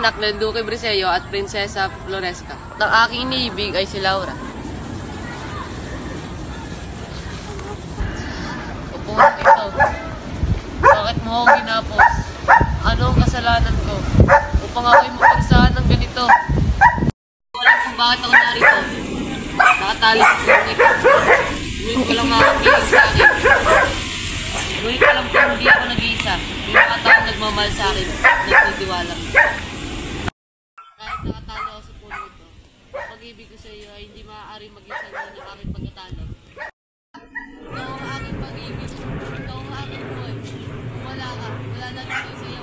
anak ng Duque Briseño at Prinsesa Floresca. At ang aking iniibig ay si Laura. Opo, ito. Bakit mo ako ginapos? Ano ang kasalanan ko? Upang ako'y makursahan ng ganito. Alam kung bakit ako narito. Nakatali sa puso ko. Ngunit ko lang makakagiging sa akin. Ngunit alam ko hindi ako nag-iisa. May mga taong nagmamahal sa akin. Nagtitiwala. Kahit nakatali ako sa puno ito, pag-ibig ko sa iyo ay hindi maaaring mag-isa ng aking pagkatalo. Ikaw ang aking pag-ibig. Ikaw ang aking buhay. Kung wala ka, wala na rin sa iyo.